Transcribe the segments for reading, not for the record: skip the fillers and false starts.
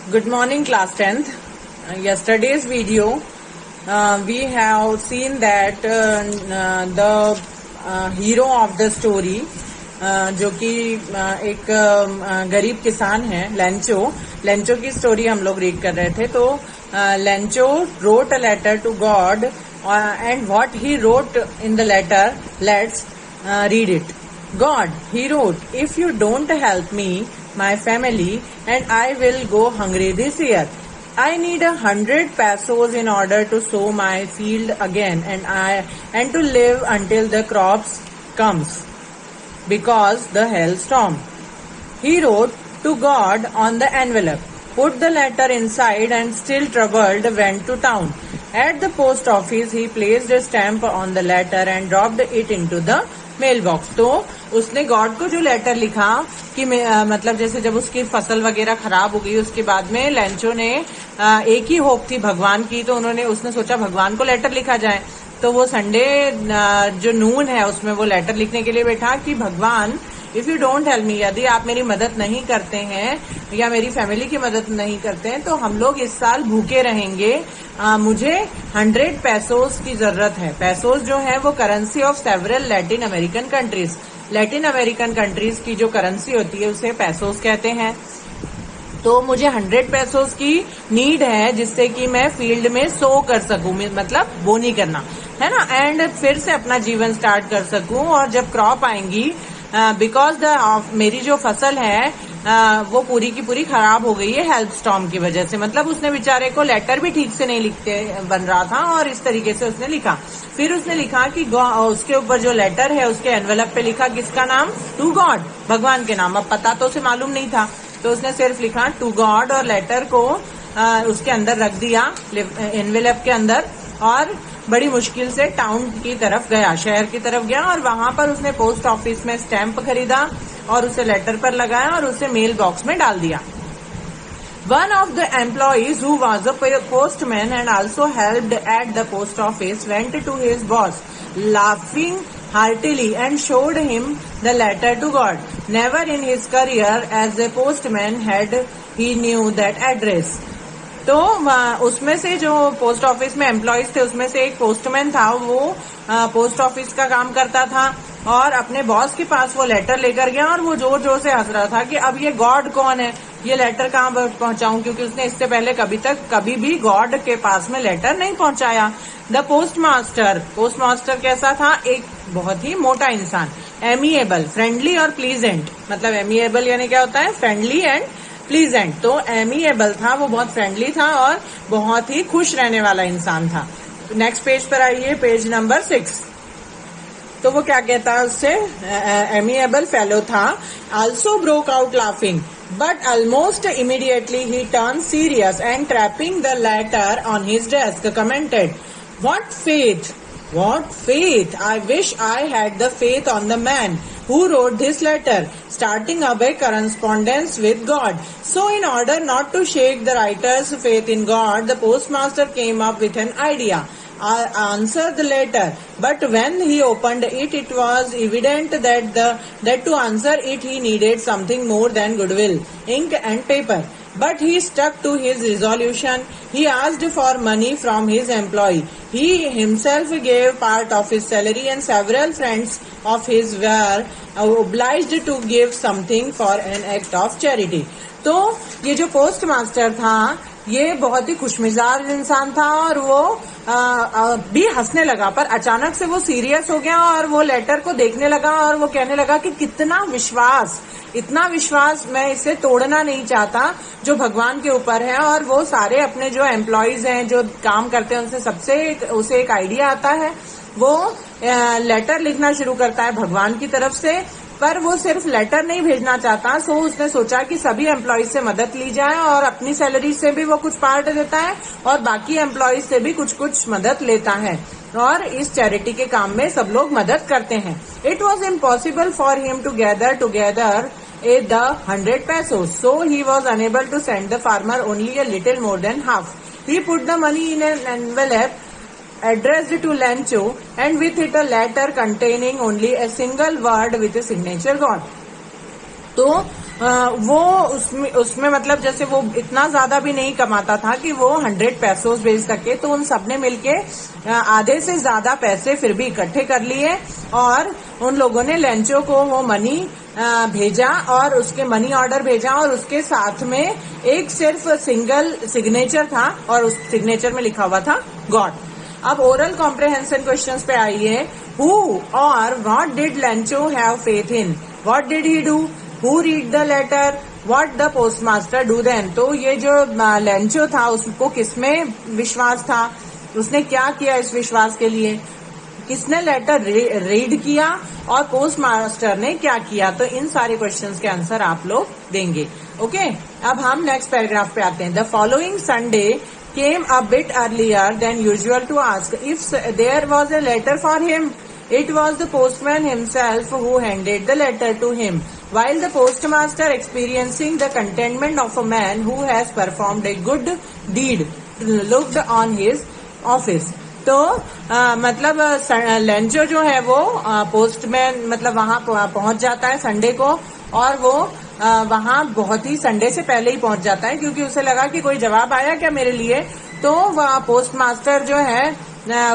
Good morning, class 10th. Yesterday's video, we have seen that the hero of the story, जो कि एक गरीब किसान है, लेंचो की स्टोरी हम लोग रीड कर रहे थे. तो Lencho wrote a letter to God, and what he wrote in the letter, let's read it. God, he wrote, if you don't help me, my family, and I will go hungry this year. I need 100 pesos in order to sow my field again, and to live until the crops comes, because the hailstorm. He wrote to God on the envelope, put the letter inside, and still troubled went to town. At the post office, he placed a stamp on the letter and dropped it into the mail box. तो उसने God को जो letter लिखा कि मतलब जैसे जब उसकी फसल वगैरह खराब हो गई, उसके बाद में लेंचो ने एक ही होप थी भगवान की, तो उसने सोचा भगवान को लेटर लिखा जाए. तो वो संडे जो नून है उसमें वो लेटर लिखने के लिए बैठा कि भगवान, if you don't help me, यदि आप मेरी मदद नहीं करते हैं या मेरी फैमिली की मदद नहीं करते हैं तो हम लोग इस साल भूखे रहेंगे. मुझे 100 पैसोस की जरूरत है. पैसोस जो है वो currency of several Latin American countries. Latin American countries की जो करेंसी होती है उसे पैसोस कहते हैं. तो मुझे 100 पैसोस की नीड है जिससे कि मैं फील्ड में सो कर सकूं, मतलब बोनी करना है ना, एंड फिर से अपना जीवन स्टार्ट कर सकूं. और जब क्रॉप आएंगी, बिकॉज मेरी जो फसल है वो पूरी की पूरी खराब हो गई है हेल्थ स्टॉर्म की वजह से. मतलब उसने बेचारे को लेटर भी ठीक से नहीं लिखते बन रहा था, और इस तरीके से उसने लिखा. फिर उसने लिखा कि उसके ऊपर जो लेटर है उसके एनवेलप पे लिखा किसका नाम, टू गॉड, भगवान के नाम. अब पता तो उसे मालूम नहीं था, तो उसने सिर्फ लिखा टू गॉड और लेटर को उसके अंदर रख दिया एनवेलप के अंदर, और बड़ी मुश्किल से टाउन की तरफ गया, शहर की तरफ गया, और वहां पर उसने पोस्ट ऑफिस में स्टैंप खरीदा और उसे लेटर पर लगाया और उसे मेल बॉक्स में डाल दिया. One of the employees who was a postman and also helped at the post office went to his boss, laughing heartily, and showed him the letter to God. Never in his career as a postman had he knew that address. तो उसमें से जो post office में employees थे उसमें से एक postman था. वो पोस्ट ऑफिस का काम करता था और अपने बॉस के पास वो लेटर लेकर गया, और वो जोर जोर से हंस रहा था कि अब ये गॉड कौन है, ये लेटर कहाँ पहुंचाऊं, क्योंकि उसने इससे पहले कभी भी गॉड के पास में लेटर नहीं पहुंचाया. द पोस्टमास्टर कैसा था, एक बहुत ही मोटा इंसान, एमिएबल, फ्रेंडली और प्लीजेंट. मतलब एमिएबल यानी क्या होता है, फ्रेंडली एंड प्लीजेंट. तो एमिएबल था, वो बहुत फ्रेंडली था और बहुत ही खुश रहने वाला इंसान था. नेक्स्ट पेज पर आइए, पेज नंबर 6. तो वो क्या कहता है उससे, एमिएबल फेलो था. Also broke out laughing, but almost immediately he turned serious and trapping the letter on his desk commented, what faith, I wish I had the faith on the man who wrote this letter, starting up a correspondence with God. So in order not to shake the writer's faith in God, the postmaster came up with an idea. Answer the letter, but when he opened it, it was evident that to answer it he needed something more than goodwill, ink and paper. But he stuck to his resolution. He asked for money from his employee. He himself gave part of his salary, and several friends of his were obliged to give something for an act of charity. तो ये जो post master था ये बहुत ही खुशमिजाज इंसान था, और वो भी हंसने लगा, पर अचानक से वो सीरियस हो गया और वो लेटर को देखने लगा और वो कहने लगा कि इतना विश्वास मैं इसे तोड़ना नहीं चाहता जो भगवान के ऊपर है. और वो सारे अपने जो एम्प्लॉयज हैं जो काम करते हैं उसे एक आइडिया आता है, वो लेटर लिखना शुरू करता है भगवान की तरफ से, पर वो सिर्फ लेटर नहीं भेजना चाहता. सो उसने सोचा कि सभी एम्प्लॉयज से मदद ली जाए, और अपनी सैलरी से भी वो कुछ पार्ट देता है और बाकी एम्प्लॉयज से भी कुछ मदद लेता है, और इस चैरिटी के काम में सब लोग मदद करते हैं. It was impossible for him to gather together the 100 pesos, so he was unable to send the farmer only a little more than half. He put the money in an envelope addressed to Lencho, and with it a letter containing only a single word with a signature God. तो वो उसमें मतलब जैसे वो इतना ज्यादा भी नहीं कमाता था कि वो 100 पैसों भेज सके, तो उन सबने मिलके आधे से ज्यादा पैसे फिर भी इकट्ठे कर लिए और उन लोगों ने लेंचो को वो मनी भेजा और उसके मनी ऑर्डर भेजा और उसके साथ में एक सिर्फ सिंगल सिग्नेचर था और उस सिग्नेचर में लिखा हुआ था गॉड। अब ओरल कॉम्प्रिहेंशन क्वेश्चंस पे आइए। हु और what did Lencho have faith in? What did he do? Who read the letter? What the postmaster do then? तो ये जो लेंचो था उसको किसमें विश्वास था, उसने क्या किया इस विश्वास के लिए, किसने लेटर रीड किया और पोस्ट मास्टर ने क्या किया? तो इन सारे क्वेश्चंस के आंसर आप लोग देंगे। ओके, अब हम नेक्स्ट पैराग्राफ पे आते हैं। The following Sunday came a bit earlier than usual to ask if there was a letter for him. It was the postman himself who handed the letter to him, while the postmaster, experiencing the contentment of a man who has performed a good deed, looked on his office. तो मतलब Lencho जो है वो postman मतलब वहां पहुंच जाता है संडे को और वो वहां बहुत ही संडे से पहले ही पहुंच जाता है क्योंकि उसे लगा कि कोई जवाब आया क्या मेरे लिए। तो वह पोस्ट मास्टर जो है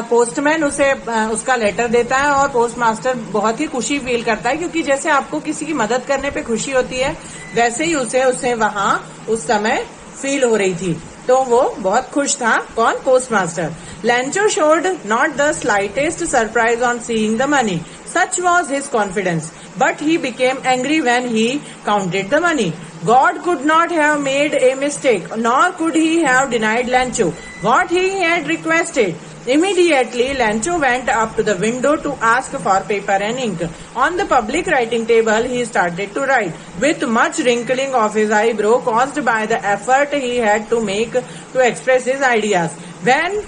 पोस्टमैन उसे उसका लेटर देता है और पोस्ट मास्टर बहुत ही खुशी फील करता है क्योंकि जैसे आपको किसी की मदद करने पे खुशी होती है वैसे ही उसे वहां उस समय फील हो रही थी। तो वो बहुत खुश था। कौन? Post master. Lencho showed not the slightest surprise on seeing the money, such was his confidence, but he became angry when he counted the money. God could not have made a mistake, nor could he have denied Lencho what he had requested. Immediately, Lencho went up to the window to ask for paper and ink. On the public writing table, he started to write, with much wrinkling of his eyebrow caused by the effort he had to make to express his ideas. When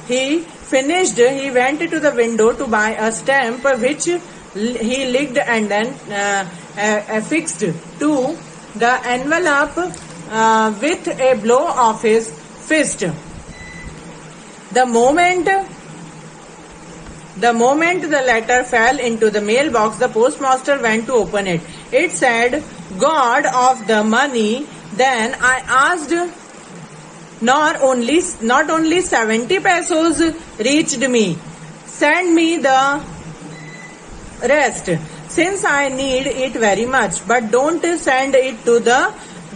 he finished, he went to the window to buy a stamp which he licked and then affixed to the envelope with a blow of his fist. The moment the letter fell into the mailbox, the postmaster went to open it. It said, "God of the money." Then I asked, not only 70 pesos reached me, send me the rest, since I need it very much, but don't send it to the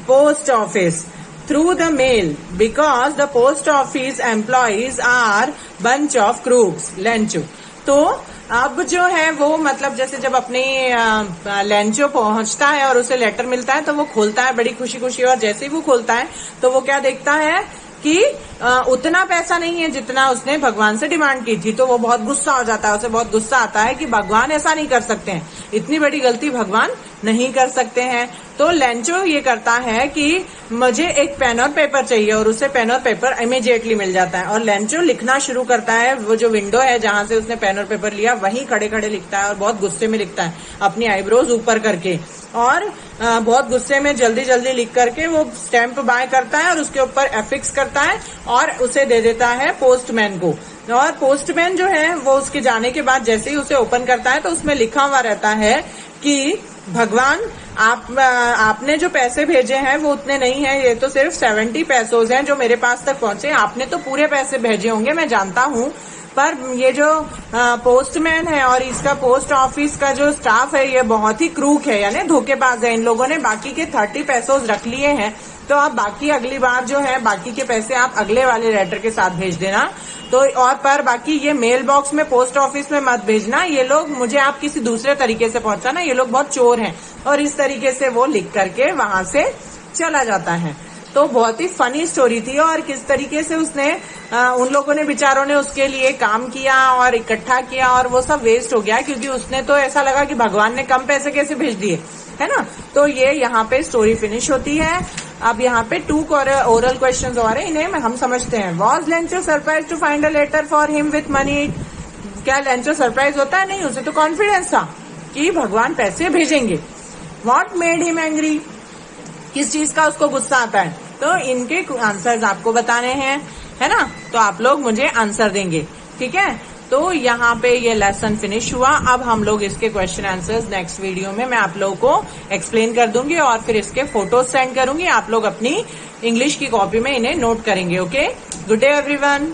post office through the mail, because the post office employees are bunch of crooks. Lencho. तो अब जो है वो मतलब जैसे जब अपने Lencho पहुंचता है और उसे लेटर मिलता है तो वो खोलता है बड़ी खुशी खुशी और जैसे ही वो खोलता है तो वो क्या देखता है कि उतना पैसा नहीं है जितना उसने भगवान से डिमांड की थी। तो वो बहुत गुस्सा हो जाता है, उसे बहुत गुस्सा आता है कि भगवान ऐसा नहीं कर सकते हैं, इतनी बड़ी गलती भगवान नहीं कर सकते हैं। तो लेंचो ये करता है कि मुझे एक पेन और पेपर चाहिए और उसे पेन और पेपर इमीडिएटली मिल जाता है और लेंचो लिखना शुरू करता है। वो जो विंडो है जहां से उसने पेन और पेपर लिया वहीं खड़े खड़े लिखता है और बहुत गुस्से में लिखता है, अपनी आईब्रोज ऊपर करके और बहुत गुस्से में जल्दी जल्दी लिख करके वो स्टैंप बाय करता है और उसके ऊपर एफिक्स करता है और उसे दे देता है पोस्टमैन को। और पोस्टमैन जो है वो उसके जाने के बाद जैसे ही उसे ओपन करता है तो उसमें लिखा हुआ रहता है कि भगवान आपने जो पैसे भेजे हैं वो उतने नहीं है, ये तो सिर्फ 70 पैसोज हैं जो मेरे पास तक पहुंचे, आपने तो पूरे पैसे भेजे होंगे मैं जानता हूँ, पर ये जो पोस्टमैन है और इसका पोस्ट ऑफिस का जो स्टाफ है ये बहुत ही क्रूक है, यानी धोखेबाज है। इन लोगों ने बाकी के 30 पैसोज रख लिए हैं, तो आप बाकी अगली बार जो है बाकी के पैसे आप अगले वाले लेटर के साथ भेज देना। तो और पर बाकी ये मेल बॉक्स में पोस्ट ऑफिस में मत भेजना, ये लोग मुझे आप किसी दूसरे तरीके से पहुंचाना, ये लोग बहुत चोर हैं। और इस तरीके से वो लिख करके वहां से चला जाता है। तो बहुत ही फनी स्टोरी थी और किस तरीके से उसने उन लोगों ने बेचारों ने उसके लिए काम किया और इकट्ठा किया और वो सब वेस्ट हो गया क्योंकि उसने तो ऐसा लगा कि भगवान ने कम पैसे कैसे भेज दिए, है ना। तो ये यहाँ पे स्टोरी फिनिश होती है। अब यहाँ पे 2 ओरल क्वेश्चंस और हैं, इन्हें हम समझते हैं। Was Lencho surprise to find a letter for him with money? क्या लेंचो सरप्राइज होता है? नहीं, उसे तो कॉन्फिडेंस था कि भगवान पैसे भेजेंगे। What made him angry? किस चीज का उसको गुस्सा आता है? तो इनके आंसर्स आपको बताने हैं, है ना। तो आप लोग मुझे आंसर देंगे, ठीक है। तो यहाँ पे ये लेसन फिनिश हुआ। अब हम लोग इसके क्वेश्चन आंसर्स नेक्स्ट वीडियो में मैं आप लोगों को एक्सप्लेन कर दूंगी और फिर इसके फोटोज सेंड करूंगी। आप लोग अपनी इंग्लिश की कॉपी में इन्हें नोट करेंगे। Okay, good day everyone.